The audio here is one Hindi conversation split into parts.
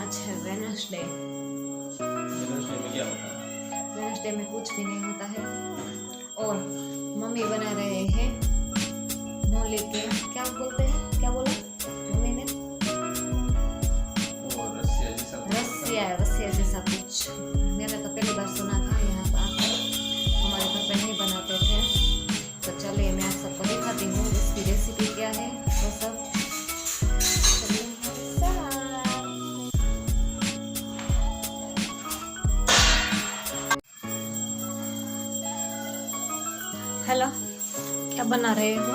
आज है वेडनेसडे। वेडनेसडे में क्या होता है? वेडनेसडे में कुछ भी नहीं होता है। और मम्मी बना रहे हैं मूली के, क्या बोलते हैं, क्या बोला मम्मी ने? रसिया जैसा कुछ। मैंने तो पहली बार सुना था, यहाँ पर आकर हमारे घर पे नहीं बनाते थे। तो चलिए मैं आप सबको दिखाती हूँ इसकी रेसिपी क्या है वो सब। हेलो, क्या बना रहे हो?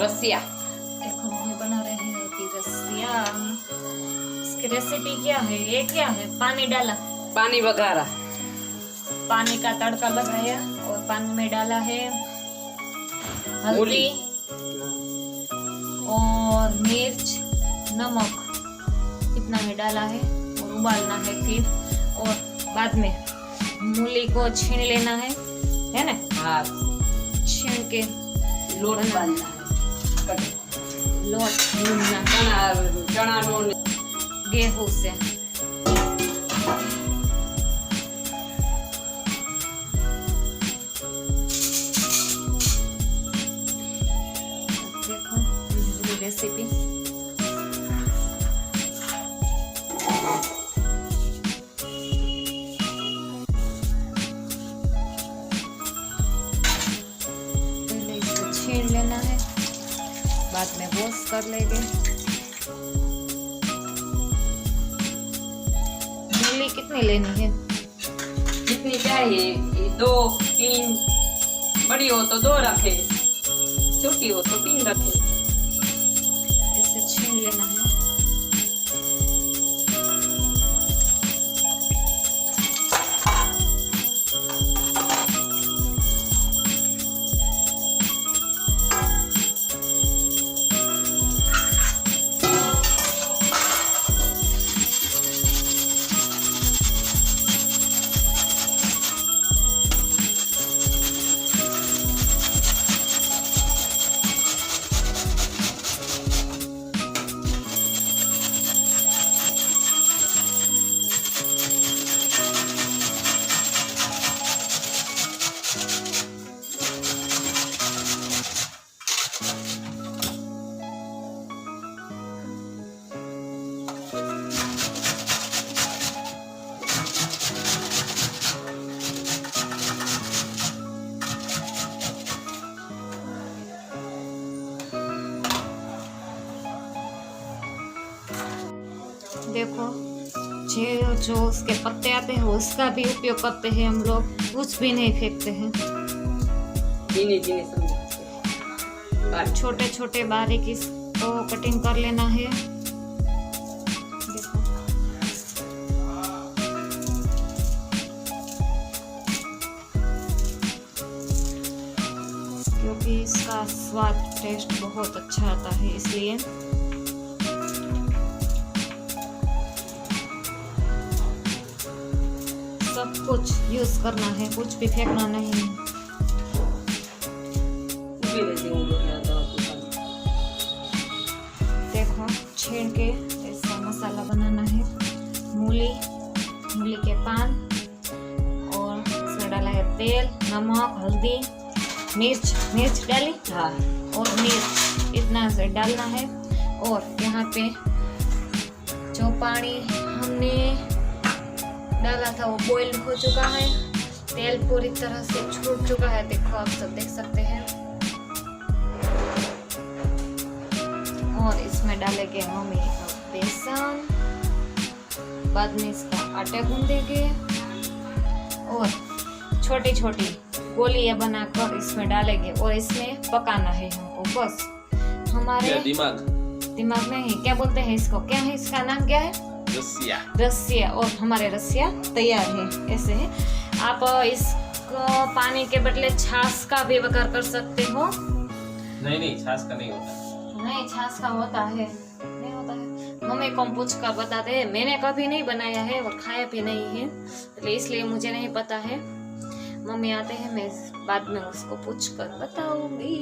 रसिया। देखो मम्मी बना रहे हैं कि रसिया। इसकी रेसिपी क्या है? ये क्या है? पानी डाला, पानी वघारा, पानी का तड़का लगाया और पानी में डाला है हल्दी और मिर्च, नमक, इतना ही डाला है और उबालना है फिर। और बाद में मूली को छीन लेना है ना? हाँ, छीन के लोट बांधना है, लोट गूंदना चना लोट गेहूं से। देखो रेसिपी। पहले इसको छीन लेना है, बाद में वॉश कर लेंगे। मूली कितनी लेनी है? जितनी चाहिए, 2 3, बड़ी हो तो 2 रखे, छोटी हो तो 3 रखे। इसे छीन लेना है। देखो जो उसके पत्ते आते हैं उसका भी उपयोग करते हैं हम लोग, कुछ भी नहीं फेंकते हैं। छोटे छोटे बारीक इसको कटिंग कर लेना है। देखो क्योंकि इसका स्वाद टेस्ट बहुत अच्छा आता है, इसलिए सब कुछ यूज करना है, कुछ भी फेंकना नहीं है। देखो छीन के ऐसा मसाला बनाना है। मूली के पान और इसमें डाला है तेल, नमक, हल्दी, मिर्च डाली। हाँ, और मिर्च इतना से डालना है। और यहाँ पे जो पानी हमने डाला था वो बॉईल हो चुका है, तेल पूरी तरह से छूट चुका है। देखो आप सब देख सकते हैं। और इसमें डालेंगे मम्मी बेसन, बाद में इसका आटा गूंदेंगे और छोटी छोटी गोलियां बनाकर इसमें डालेंगे और इसमें पकाना है हमको। बस हमारे दिमाग में है, क्या बोलते हैं इसको, क्या है इसका नाम, क्या है? रसिया। और हमारे रसिया तैयार है। ऐसे है। आप इसको पानी के बदले छाछ का भी वघार कर सकते हो। नहीं, छाछ का नहीं होता। नहीं, छाछ का होता है। नहीं होता है, मम्मी को पूछ कर बताते हैं। मैंने कभी नहीं बनाया है और खाया भी नहीं है, इसलिए मुझे नहीं पता है। मम्मी आते हैं, मैं बाद में उसको पूछ कर बताऊंगी।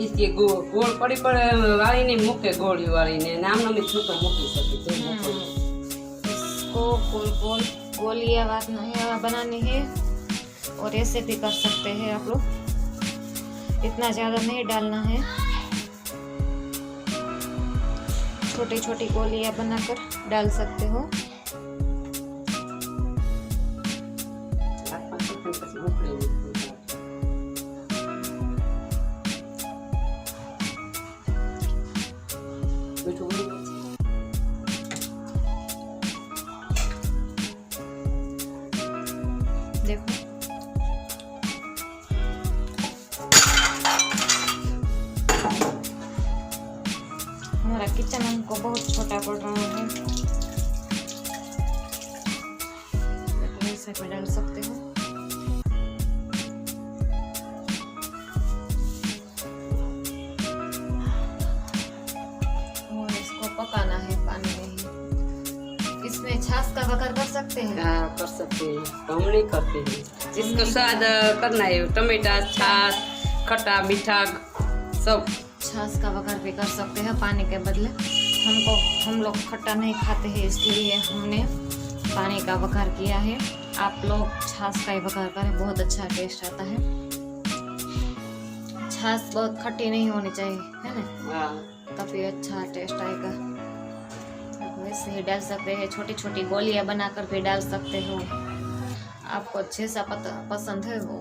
इसके गोળ પડી વાળીને મૂકે ગોળી વાળીને નામનો મેં છૂટો મૂકી શકે તો इसको गोल गोल गोलियां बनानी है और ऐसे भी कर सकते हैं आप लोग, इतना ज़्यादा नहीं डालना है, छोटी छोटी गोलियां बनाकर डाल सकते हो। देखो हमारा किचन हमको बहुत छोटा पड़ रहा है, देखो ऐसे पे डाल सकते हो। और इसको पकाना है पानी में ही। इसमें छाछ का बघार कर सकते हैं। हाँ कर सकते हैं, हम नहीं करते हैं। जिसको स्वाद करना है टमाटा छाछ खट्टा मीठा सब छाछ का बघार भी कर सकते हैं पानी के बदले। हम लोग खट्टा नहीं खाते हैं इसलिए हमने पानी का बघार किया है। आप लोग छाछ का ही बघार करें, बहुत अच्छा टेस्ट आता है। छाछ बहुत खट्टी नहीं होनी चाहिए, है ना, हाँ तभी अच्छा टेस्ट आएगा। वैसे ही डाल सकते हैं, छोटी छोटी गोलियां बनाकर भी डाल सकते हो। आपको जैसा पसंद है वो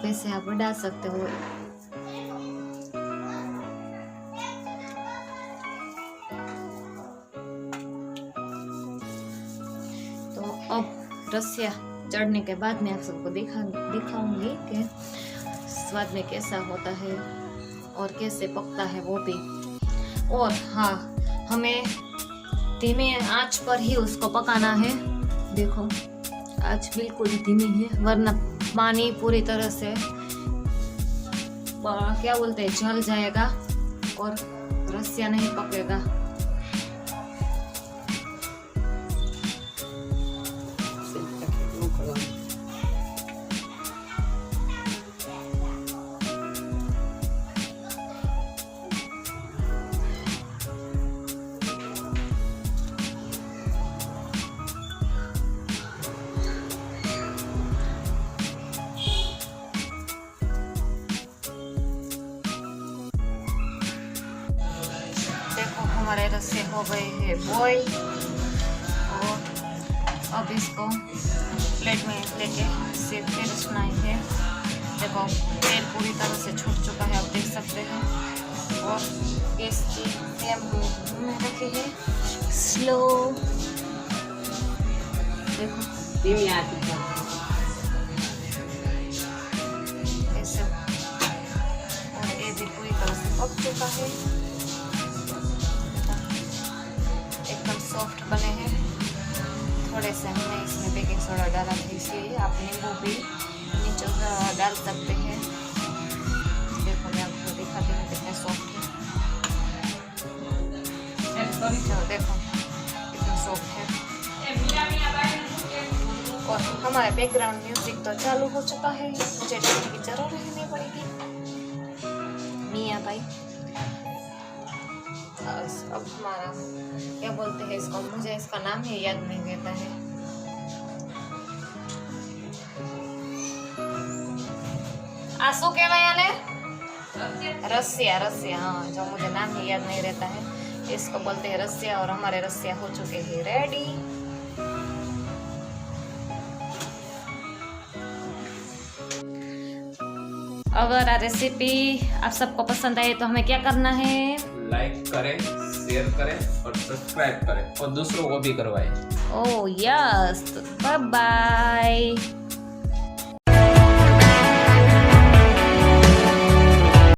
वैसे आप डाल सकते हो। तो अब रसिया चढ़ने के बाद मैं आप सबको दिखाऊंगी कि स्वाद में कैसा होता है और कैसे पकता है वो भी। और हाँ, हमें धीमे आंच पर ही उसको पकाना है। देखो आंच बिल्कुल धीमी है, वरना पानी पूरी तरह से क्या बोलते हैं जल जाएगा और रसिया नहीं पकेगा। हमारे रस्से हो गए हैं बॉईल और अब इसको प्लेट में लेके सेक के रखना है। देखो तेल पूरी तरह से छूट चुका है, आप देख सकते हैं। और गैस की फ्लेम में रखी है स्लो, देखो धीमी आंच पर ऐसे। और ये भी पूरी तरह से पक चुका है, एकदम सॉफ्ट बने हैं। थोड़े से हमने इसमें बेकिंग सोडा डाला था, इसलिए आप नींबू भी नीचे डाल सकते हैं। देखो मैं आपको दिखाती हूँ कितने सॉफ्ट है। देखो कितना सॉफ्ट है। और हमारा बैकग्राउंड म्यूजिक तो चालू हो चुका है, मुझे डालने की जरूरत ही नहीं पड़ेगी। मियाँ भाई अब हमारा क्या बोलते हैं इसको, मुझे इसका नाम ही याद नहीं रहता है। आंसू के ने रसिया, रसिया, हाँ, जो मुझे नाम ही याद नहीं रहता है, इसको बोलते हैं रसिया। और हमारे रसिया हो चुके हैं रेडी। अगर रेसिपी आप सबको पसंद आए तो हमें क्या करना है? लाइक करें, शेयर करें और सब्सक्राइब करें और दूसरों को भी करवाएं। Oh yes, bye bye.